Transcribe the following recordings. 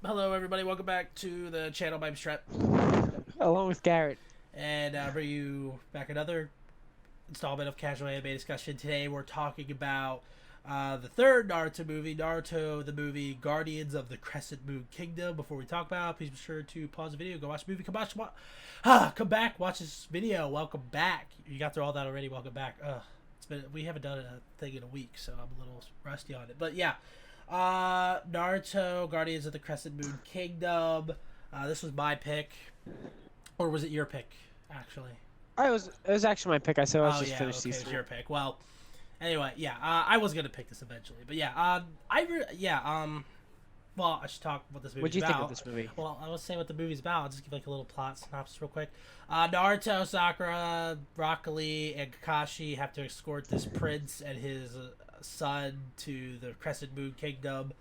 Hello, everybody. Welcome back to the channel. My name's Trent, Along with Garrett. and bring you back another installment of Casual Anime Discussion. Today, we're talking about the third Naruto movie, Naruto the Movie, Guardians of the Crescent Moon Kingdom. Before we talk about it, please be sure to pause the video, go watch the movie, come back, watch this video. Welcome back. You got through all that already. Welcome back. We haven't done a thing in a week, so I'm a little rusty on it. But yeah, Naruto, Guardians of the Crescent Moon Kingdom. This was my pick, or was it your pick? Actually, It was actually my pick. I said I was oh just yeah, finished okay, these it was three. your pick. Well, anyway, yeah, I was gonna pick this eventually, but yeah, well, I should talk what this What movie's do you think of about. this movie? Well, I will say what the movie's about. I'll just give like a little plot synopsis real quick. Naruto, Sakura, Rock Lee, and Kakashi have to escort this prince and his son to the Crescent Moon Kingdom.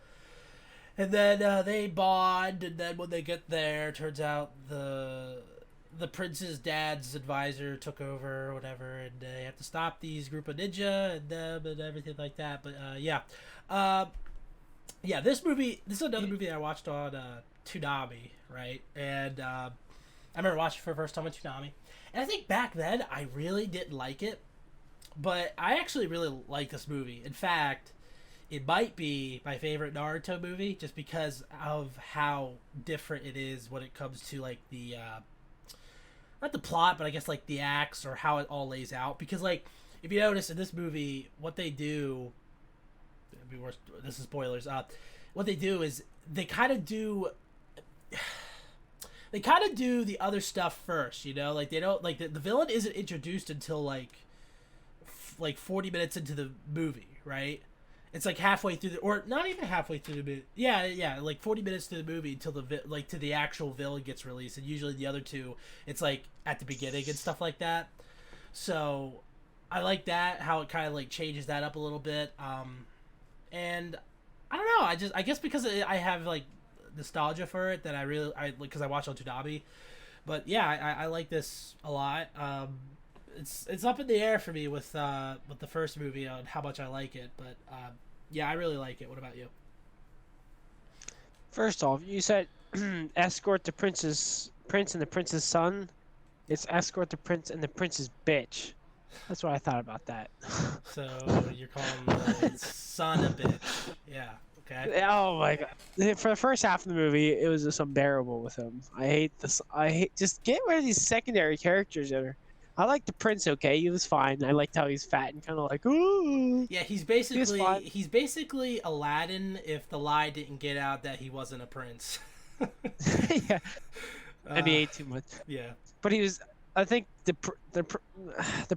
And then they bond, and then when they get there, turns out the prince's dad's advisor took over or whatever, and they have to stop these group of ninja and them and everything like that. But yeah, this is another movie that I watched on Toonami, right? And I remember watching it for the first time on Toonami, and I think back then I really didn't like it, but I actually really like this movie. In fact, it might be my favorite Naruto movie just because of how different it is when it comes to like the not the plot, but I guess like the acts or how it all lays out. Because like if you notice in this movie, what they do, this is spoilers. What they do is they kind of do. They kind of do the other stuff first, you know. Like they don't like the villain isn't introduced until like 40 minutes into the movie, right? It's like halfway through the, or not even halfway through the movie. Yeah, like 40 minutes through the movie until like to the actual villain gets released, and usually the other two, it's like at the beginning and stuff like that. So I like that how it kind of like changes that up a little bit. And I don't know. I guess because I have like nostalgia for it that I because I watched on Toonami. But yeah, I like this a lot. It's up in the air for me with the first movie on how much I like it, but yeah, I really like it. What about you? First off, you said escort the prince and the prince's son. It's escort the prince and the prince's bitch. That's what I thought about that. So you're calling the son a bitch? Yeah. Okay. Oh my god! For the first half of the movie, it was just unbearable with him. I hate this. I hate just get rid of these secondary characters that are. I like the prince. Okay, he was fine. I liked how he's fat and kind of like ooh. Yeah, He was fine. he's basically Aladdin if the lie didn't get out that he wasn't a prince. Yeah, and he uh, ate too much. yeah. But he was. I think the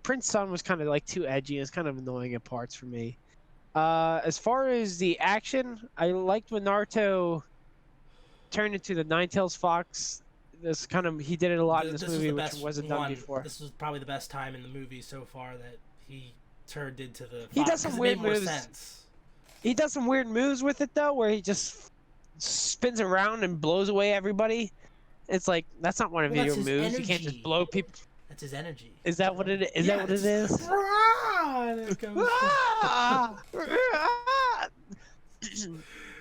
prince son was kind of like too edgy. It's kind of annoying at parts for me. As far as the action, I liked when Naruto turned into the Nine Tails Fox. This kind of he did it a lot in this This was movie, the which best wasn't done one. before. This was probably the best time in the movie so far that he turned into the He fox does some because it made weird more moves. sense. He does some weird moves with it though, where he just spins around and blows away everybody. It's like that's not one of Well, that's your his moves. You can't just energy. blow people. That's his energy. Is that what it is? Is Yeah, that what it it's is? and it goes.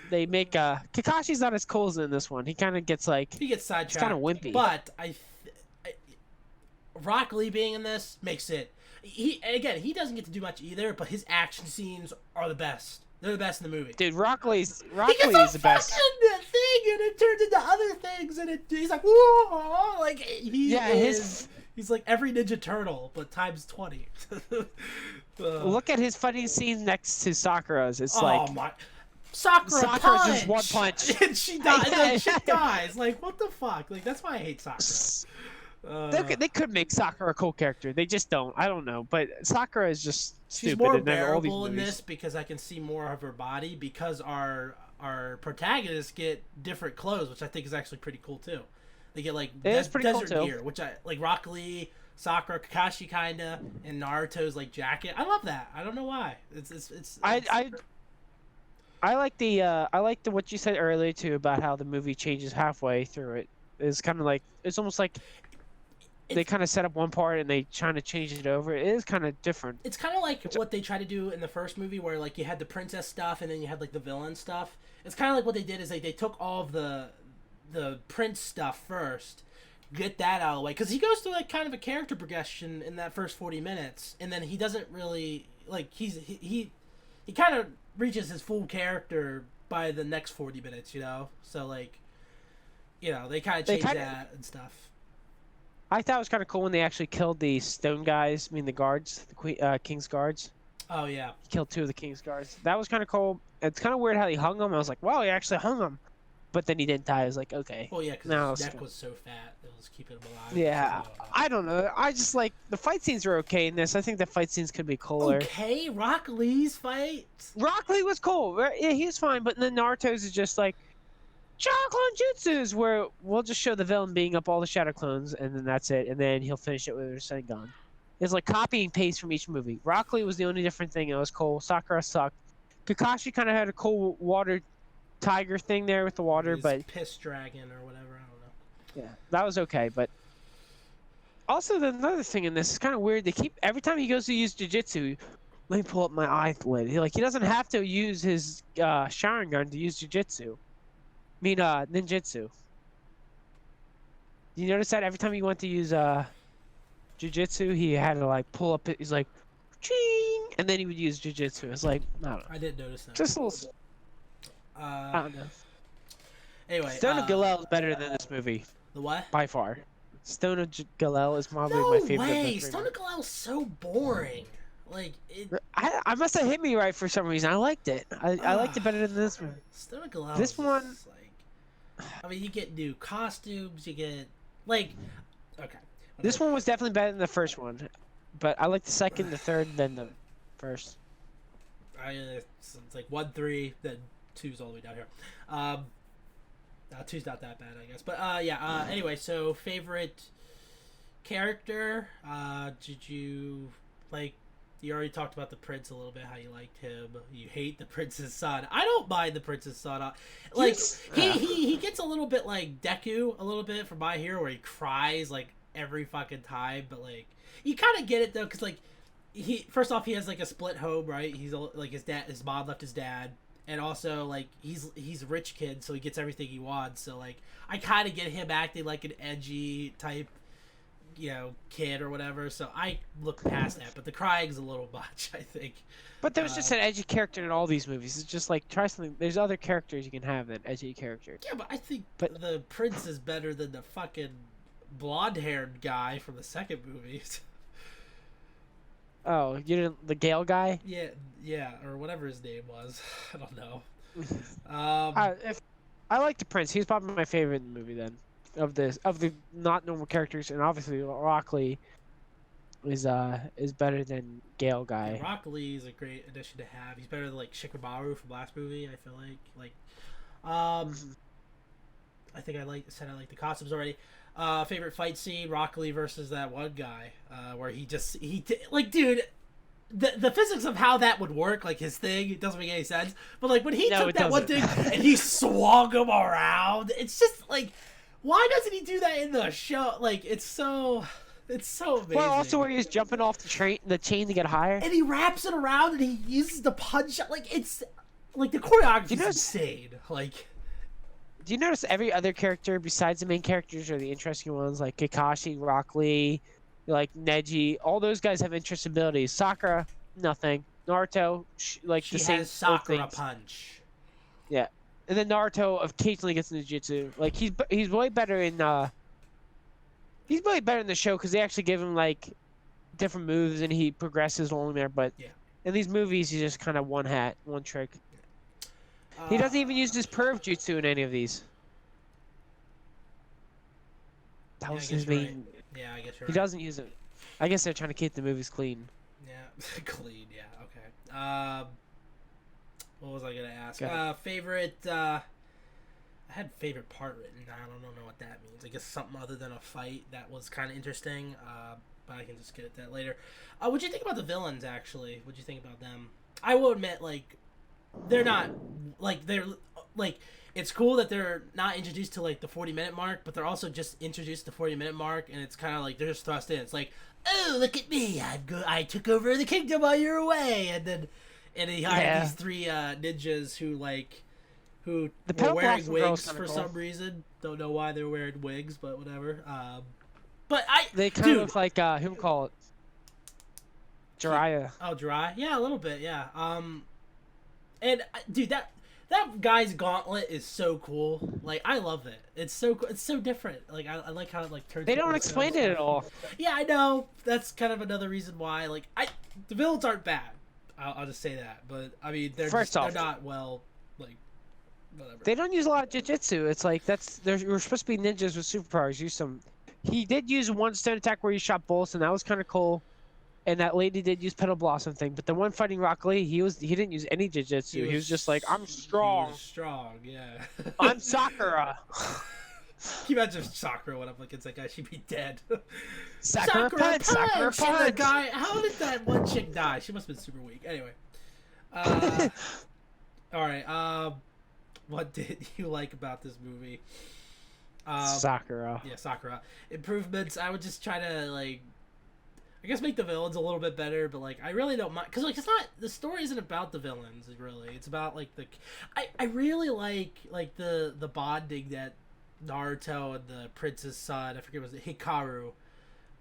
They make Kakashi's not as cool as in this one. He kind of gets like He gets it's kind sidetracked, of wimpy. but Rock Lee being in this makes it. He doesn't get to do much either, but his action scenes are the best. They're the best in the movie. Dude, Rock Lee is He the gets best. a fucking thing, and it turns into other things, and he's like, whoa, like Yeah, he's like every Ninja Turtle, but times 20. Look at his funny scene next to Sakura's. It's Oh like my. Sakura Sakura's punch! just one punch. And she dies. Like, she dies. Like, what the fuck? Like, that's why I hate Sakura. They could make Sakura a cool character. They just don't. I don't know. But Sakura is just She's stupid more in all these bearable in movies. this because I can see more of her body because our protagonists get different clothes, which I think is actually pretty cool too. They get like It is pretty cool, desert too. gear, which I like. Rock Lee, Sakura, Kakashi, kinda, and Naruto's like jacket. I love that. I don't know why. I like the what you said earlier too about how the movie changes halfway through it. It's kind of like it's almost like they kind of set up one part and they trying to change it over. It is kind of different. It's kind of like what they tried to do in the first movie, where like you had the princess stuff and then you had like the villain stuff. It's kind of like what they did is like they took all of the prince stuff first, get that out of the way, because he goes through like kind of a character progression in that first 40 minutes, and then he doesn't really like he kind of reaches his full character by the next 40 minutes, you know. So like, you know, they kind of changed that and stuff. I thought it was kind of cool when they actually killed the stone guys. I mean, the guards, the king's guards. Oh yeah, he killed 2 of the king's guards. That was kind of cool. It's kind of weird how he hung them. I was like, wow, he actually hung them. But then he didn't die. I was like, okay. Well, yeah, because his neck was so fat, it was keeping him alive. Yeah, I don't know. I just like the fight scenes are okay in this. I think the fight scenes could be cooler. Okay, Rock Lee's fight. Rock Lee was cool. Yeah, he was fine. But then Naruto's is just like Shadow Clone Jutsus, where we'll just show the villain being up all the Shadow Clones, and then that's it. And then he'll finish it with a Rasengan. It's like copy and paste from each movie. Rock Lee was the only different thing. It was cool. Sakura sucked. Kakashi kind of had a cool water tiger thing there with the water, but piss dragon or whatever, I don't know. Yeah, that was okay. But also another thing in this is kind of weird. They keep every time he goes to use jujitsu. Let me pull up my eyelid. He doesn't have to use his Sharingan to use jujitsu. I mean ninjutsu. You notice that every time he went to use jujitsu, he had to like pull up. He's like, ching, and then he would use jujitsu. It's like I don't know. I didn't notice that. Just a little. I don't know. Anyway, Stone of Galel is better than this movie. The what? By far. Stone of Galel is probably my favorite. No way! Stone of Galel is so boring. Like it. I must have hit me right for some reason. I liked it. I liked it better than this one. Stone of Galel. This one. Like, I mean, you get new costumes. You get like. Okay. This one was definitely better than the first one, but I like the second, the third, then the first. It's like 1, 3, then 2's all the way down here. 2's not that bad, I guess. But yeah. Anyway, so favorite character? Did you like? You already talked about the prince a little bit. How you liked him. You hate the prince's son. I don't mind the prince's son. Like he gets a little bit like Deku a little bit from My Hero, where he cries like every fucking time. But like you kind of get it though, because like he first off he has like a split home, right? He's like his mom left his dad. And also, like, he's a rich kid, so he gets everything he wants. So, like, I kind of get him acting like an edgy type, you know, kid or whatever. So I look past that. But the crying's a little much, I think. But there's just an edgy character in all these movies. It's just like, try something. There's other characters you can have than edgy character. Yeah, but I think the prince is better than the fucking blonde-haired guy from the second movie. Oh, you didn't the Gale guy? Yeah, or whatever his name was. I don't know. If I like the prince, he's probably my favorite in the movie. Then of the not normal characters, and obviously Rock Lee is better than Gale guy. Yeah, Rock Lee is a great addition to have. He's better than like Shikamaru from last movie. I feel like I think I like the costumes already. Favorite fight scene: Rock Lee versus that one guy, where like, dude, the physics of how that would work, like his thing, it doesn't make any sense. But like when he took that one thing and he swung him around, it's just like, why doesn't he do that in the show? Like it's so amazing. Well, also where he's jumping off the chain to get higher, and he wraps it around and he uses the punch. Like it's like the choreography is insane. Like. Do you notice every other character besides the main characters are the interesting ones, like Kakashi, Rock Lee, like Neji? All those guys have interesting abilities. Sakura, nothing. Naruto, like she the same has Sakura things. punch. Yeah, and then Naruto occasionally gets into jutsu. Like he's way better in the show because they actually give him like different moves and he progresses along there. But in these movies, he's just kind of one trick. He doesn't even use his perv jutsu in any of these. That was his main. Right. Yeah, I guess you're He doesn't use it. I guess they're trying to keep the movies clean. Yeah, clean. Yeah, okay. What was I gonna ask? Favorite. I had favorite part written. I don't know what that means. I guess something other than a fight that was kind of interesting. But I can just get at that later. What'd you think about the villains? Actually, what'd you think about them? I will admit, like. They're not like they're like it's cool that they're not introduced to like the 40-minute mark, but they're also just introduced to the 40-minute mark, and it's kind of like they're just thrust in. It's like, oh, look at me, I took over the kingdom while you were away, and he hired these 3 ninjas who were wearing wigs for some reason. Don't know why they were wearing wigs, but whatever. But they kind of look like who call it Jiraiya. Oh, Jiraiya? Yeah, a little bit, yeah. And dude, that guy's gauntlet is so cool. Like, I love it. It's so different. Like, I like how it like turns. They don't explain it at all. Yeah, I know. That's kind of another reason why. Like, the villains aren't bad. I'll just say that. But I mean, they're not well. Like, whatever. They don't use a lot of jujitsu. It's like we're supposed to be ninjas with superpowers. Use some. He did use one stone attack where he shot bullets, and that was kind of cool. And that lady did use Petal Blossom thing, but the one fighting Rock Lee, he didn't use any jujitsu. He was just like, I'm strong. He was strong, yeah. I'm Sakura. Can you imagine if Sakura went up against that guy? She'd be dead. Sakura punch! Sakura punch! The guy, how did that one chick die? She must have been super weak. Anyway. Alright, what did you like about this movie? Sakura. Yeah, Sakura. Improvements, I would just try to, like, I guess make the villains a little bit better, but like I really don't mind because like it's not the story isn't about the villains really. It's about like I really like the bonding that Naruto and the prince's son, I forget, was it Hikaru.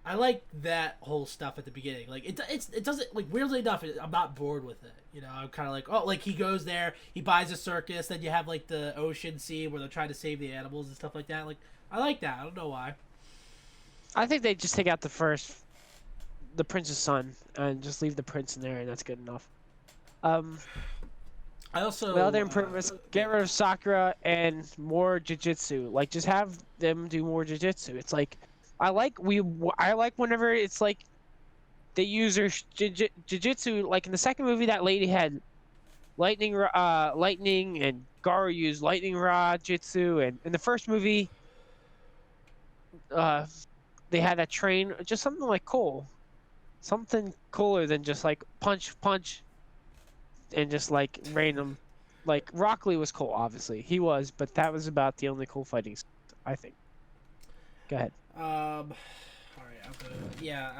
I like that whole stuff at the beginning. Like it doesn't, like, weirdly enough, I'm not bored with it. You know, I'm kind of like, oh, like he goes there, he buys a circus, then you have like the ocean scene where they're trying to save the animals and stuff like that. Like I like that. I don't know why. I think they just take out the prince's son and just leave the prince in there, and that's good enough. I also other improvements: get rid of Sakura and more jujitsu. Like, just have them do more jujitsu. It's like I like whenever it's like they use their jujitsu. Like in the second movie, that lady had lightning, and Garu used lightning rod jutsu, and in the first movie, they had that train. Just something like cool. Something cooler than just like punch, and just like random. Like Rock Lee was cool, obviously he was, but that was about the only cool fighting, I think. Go ahead. All right, I'll go. Yeah.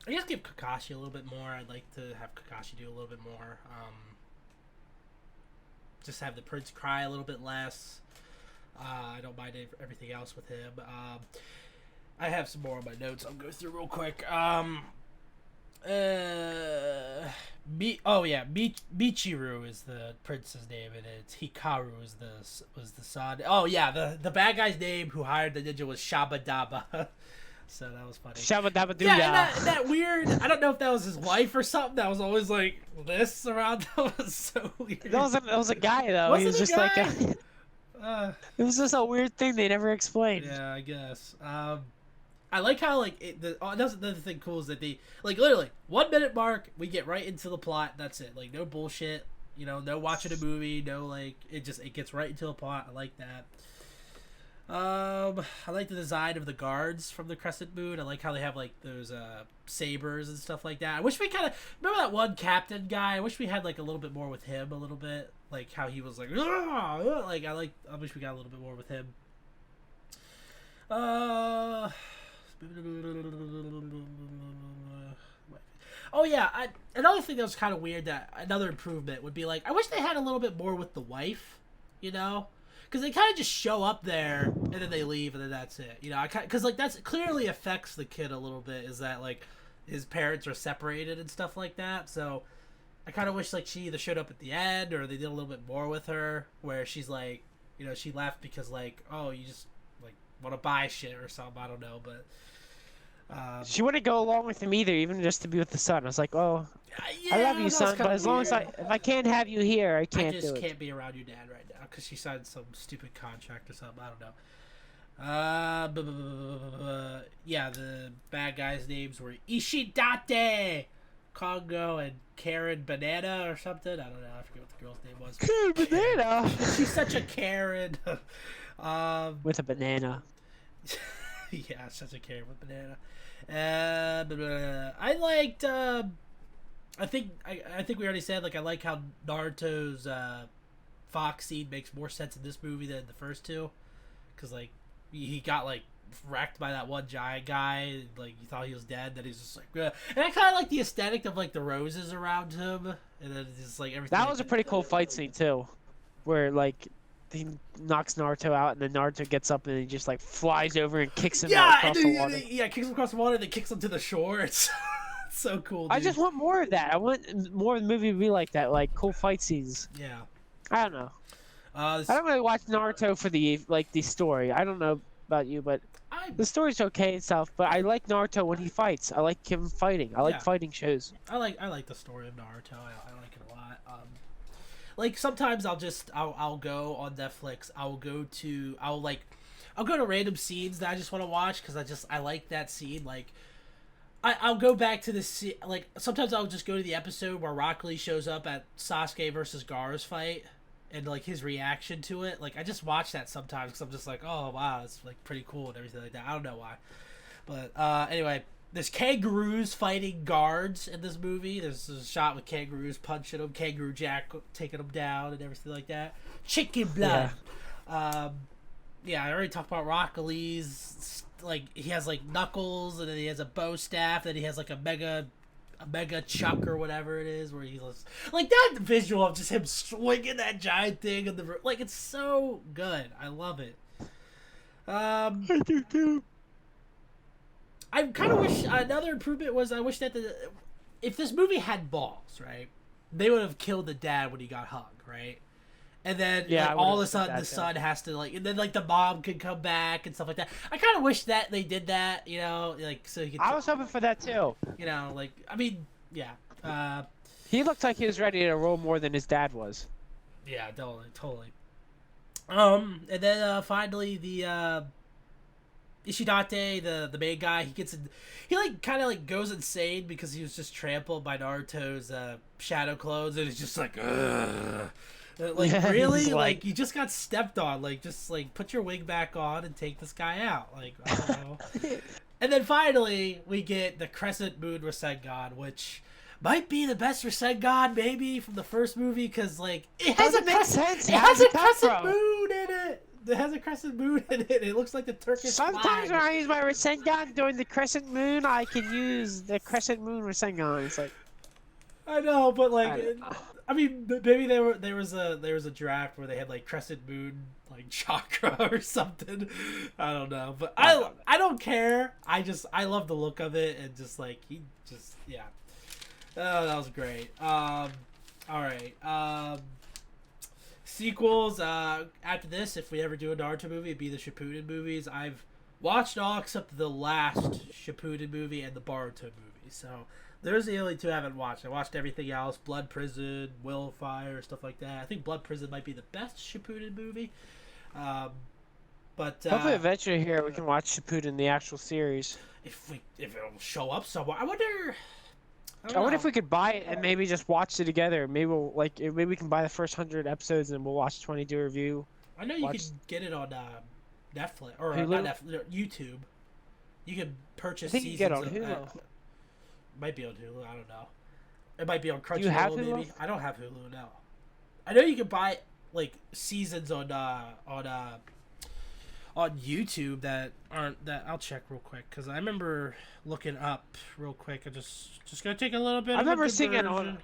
I guess give Kakashi a little bit more. I'd like to have Kakashi do a little bit more. Just have the prince cry a little bit less. I don't mind everything else with him. I have some more on my notes I'll go through real quick. Michiru is the prince's name, and it's Hikaru was the son. Oh yeah, the bad guy's name who hired the ninja was Shabadaba. So that was funny. Shabadaba doo. Yeah, and that weird. I don't know if that was his wife or something. That was always like this around. That was so weird. That was a guy though. He was just like it was just a weird thing they never explained. Yeah, I guess. I like how like another thing cool is that they like literally 1 minute mark, we get right into the plot. That's it. Like no bullshit. You know, no watching a movie. No like it gets right into the plot. I like that. I like the design of the guards from the Crescent Moon. I like how they have like those sabers and stuff like that. I wish we kind of remember that one captain guy. I wish we had like a little bit more with him. A little bit like how he was like I wish we got a little bit more with him. Oh yeah, another thing that was kind of weird, that another improvement would be like I wish they had a little bit more with the wife, you know, because they kind of just show up there and then they leave and then that's it, you know. Because like that's clearly affects the kid a little bit, is that like his parents are separated and stuff like that. So I kind of wish like she either showed up at the end or they did a little bit more with her, where she's like, you know, she left because like, oh, you just like want to buy shit or something. I don't know, but. She wouldn't go along with him either, even just to be with the son. I was like, oh, yeah, I love you, son, but as long as if I can't have you here, I can't do it. I just can't be around your dad right now because she signed some stupid contract or something. I don't know. Yeah, the bad guys' names were Ishidate, Kongo, and Karen Banana or something. I don't know. I forget what the girl's name was. Karen Banana. She's such a Karen. With a banana. Yeah, such a Karen with banana. I liked. I think we already said like I like how Naruto's Fox scene makes more sense in this movie than the first two, because like he got like wrecked by that one giant guy, like you thought he was dead, then he's just like and I kind of like the aesthetic of like the roses around him, and then it's just like everything. That was a pretty cool fight scene too, where like he knocks Naruto out, and then Naruto gets up and he just like flies over and kicks him out across the water. Yeah, kicks him across the water, then kicks him to the shore. It's so cool. Dude. I just want more of that. I want more of the movie to be like that, like cool fight scenes. Yeah. I don't know. I don't really watch Naruto for the story. I don't know about you, but the story's okay and stuff. But I like Naruto when he fights. I like him fighting. I like fighting shows. I like the story of Naruto. I like it a lot. Like sometimes I'll go on Netflix. I'll go to random scenes that I just want to watch because I like that scene. Like I'll go back to the scene. Like sometimes I'll just go to the episode where Rock Lee shows up at Sasuke versus Gaara's fight. And like his reaction to it, like I just watch that sometimes because I'm just like, oh wow, it's like pretty cool and everything like that. I don't know why, but anyway, there's kangaroos fighting guards in this movie. There's a shot with kangaroos punching them, Kangaroo Jack taking them down, and everything like that. Chicken blood. Yeah, I already talked about Rock Lee's. Like he has like knuckles, and then he has a bow staff, and he has like a mega chuck or whatever it is, where he looks like that visual of just him swinging that giant thing in the like it's so good. I love it. I do too. I kind of wish another improvement was I wish that if this movie had balls, right, they would have killed the dad when he got hung, right? And then like, all of a sudden the son has to like, and then like the mom could come back and stuff like that. I kind of wish that they did that, you know, like so he could. I was hoping for that too. You know, like I mean, yeah. He looked like he was ready to roll more than his dad was. Yeah, totally. And then finally the Ishidate, the main guy, he like kind of like goes insane because he was just trampled by Naruto's shadow clones, and it's just like, ugh. Like really, like you just got stepped on. Like just like put your wig back on and take this guy out. Like I don't know. And then finally we get the Crescent Moon Rasengan, which might be the best Rasengan maybe from the first movie because like it has a crescent moon in it. It has a crescent moon in it. It looks like the Turkish Sometimes flag. when I use my Rasengan during the Crescent Moon, I can use the Crescent Moon Rasengan. It's like I know, but like. I mean, maybe there was a draft where they had like Crescent Moon like chakra or something. I don't know, but I don't care. I love the look of it and just like yeah. Oh, that was great. All right. Sequels. After this, if we ever do a Naruto movie, it'd be the Shippuden movies. I've watched all except the last Shippuden movie and the Boruto movie. So. There's the only two I haven't watched. I watched everything else. Blood Prison, Will of Fire, stuff like that. I think Blood Prison might be the best Shippuden movie. But hopefully eventually here we can watch Shippuden, the actual series. If it'll show up somewhere. I wonder if we could buy it and maybe just watch it together. Maybe maybe we can buy the first 100 episodes and we'll watch 20, do a review. I know you can get it on Netflix or not Netflix, YouTube. You can purchase seasons. You can get on Hulu. Might be on Hulu. I don't know. It might be on Crunchyroll. Do you have maybe. Hulu? I don't have Hulu now. I know you can buy like seasons on YouTube that aren't that. I'll check real quick because I remember looking up real quick. I just gonna take a little bit. I remember seeing it on.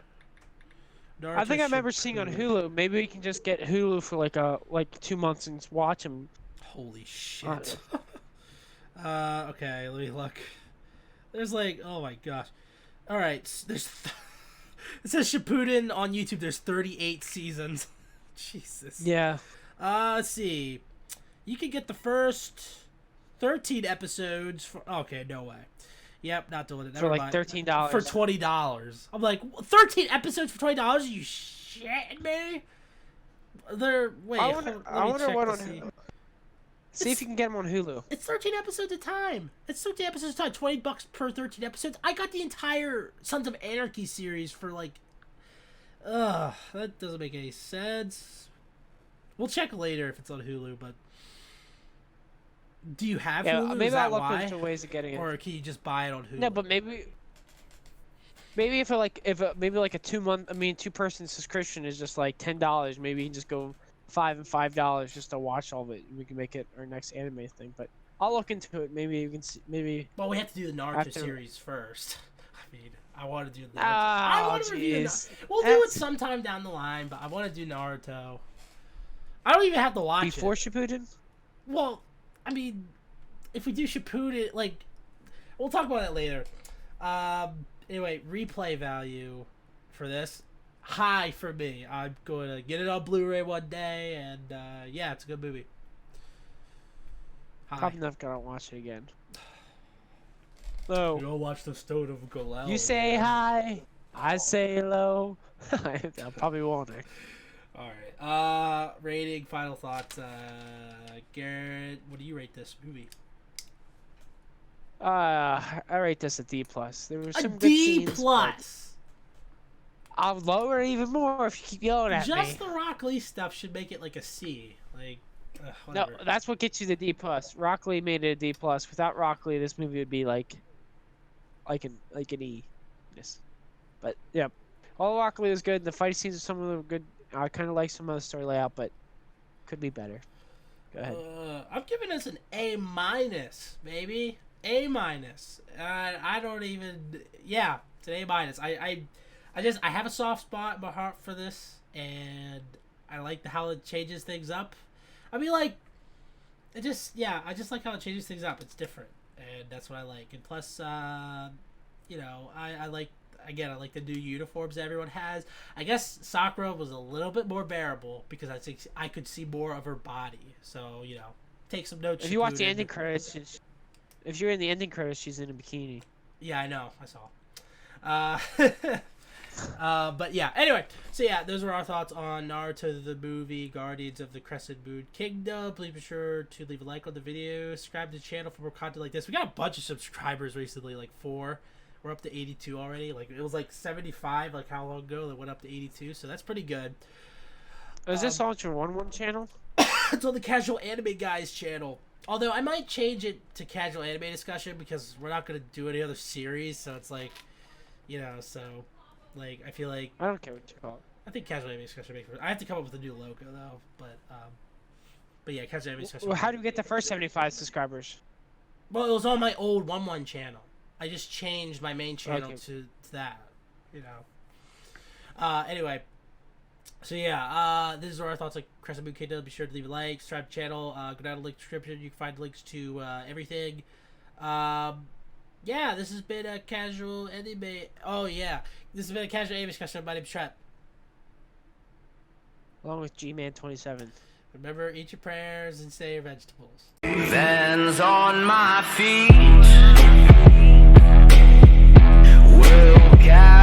I think I remember seeing on Hulu. Maybe we can just get Hulu for like 2 months and watch them. Holy shit. Okay, let me look. There's like, oh my gosh. All right, it says Shippuden on YouTube. There's 38 seasons. Jesus. Yeah. Let's see. You can get the first 13 episodes for. Okay, no way. Yep, not doing it. For like $13. For $20. I'm like 13 episodes for $20. Are you shitting me? Wait. I wonder what on Hulu. See if you can get them on Hulu. It's 13 episodes a time. $20 per 13 episodes. I got the entire Sons of Anarchy series for like. That doesn't make any sense. We'll check later if it's on Hulu, but. Do you have Hulu? Maybe Is that I'll look why? into ways of getting it. Or can you just buy it on Hulu? No, but maybe. Maybe maybe like a 2-month, 2-person subscription is just like $10. Maybe you can just go $5 and $5 just to watch all of it. We can make it our next anime thing. But I'll look into it. Maybe you can see. Maybe. Well, we have to do the Naruto After- series first. I mean, I want to do Naruto. Ah, I want to review jeez. We'll do it sometime down the line, but I want to do Naruto. I don't even have to watch Before it. Shippuden? Well, I mean, if we do Shippuden, like, we'll talk about it later. Anyway, replay value for this, high for me. I'm going to get it on Blu-ray one day, and yeah, it's a good movie. High. Probably not gonna watch it again. Low. You don't watch the Stone of Golel. You say hi, I say low. I probably won't. All right. Rating, final thoughts. Garrett, what do you rate this movie? I rate this a D+. There were some A good D+. scenes, but I'll lower it even more if you keep yelling at me. Just the Rock Lee stuff should make it like a C. Like, No, whatever. that's what gets you the D+. Rock Lee made it a D+. Without Rock Lee, this movie would be like an E. Yes. But yeah, all Rock Lee was good. The fight scenes, some of them were good. I kind of like some of the story layout, but could be better. Go ahead. I'm giving this an A-, maybe. A-. I don't even. Yeah, it's an A-. I have a soft spot in my heart for this, and I like how it changes things up. I mean, like, I just like how it changes things up. It's different, and that's what I like. And plus, you know, I like the new uniforms that everyone has. I guess Sakura was a little bit more bearable because I think I could see more of her body. So, you know, take some notes. If you watch the ending credits, if you're in the ending credits, she's in a bikini. Yeah, I know. I saw. But yeah, anyway, so yeah, those were our thoughts on Naruto the Movie, Guardians of the Crescent Moon Kingdom. Please be sure to leave a like on the video, subscribe to the channel for more content like this. We got a bunch of subscribers recently, like 4. We're up to 82 already. Like, it was like 75, like how long ago that went up to 82, so that's pretty good. Is this on your OneOne channel? It's on the Casual Anime Guys channel. Although I might change it to Casual Anime Discussion because we're not going to do any other series, so it's like, you know, so, like, I feel like... I don't care what you call it. I think Casual Anime Discussion makes I have to come up with a new logo, though, but yeah, Casual Anime Discussion... Well, how do we get the first 75 subscribers? Well, it was on my old OneOne channel. I just changed my main channel Okay. to that, you know. Anyway, so yeah, this is our thoughts on Crescent Moon Kingdom. Be sure to leave a like, subscribe to the channel, go down to the link description. You can find links to everything. Yeah, this has been a Casual Anime. Oh yeah, this has been a Casual Anime Discussion. My name's Trent. Along with G-Man27. Remember, eat your prayers and say your vegetables. Hands on my feet. Will guide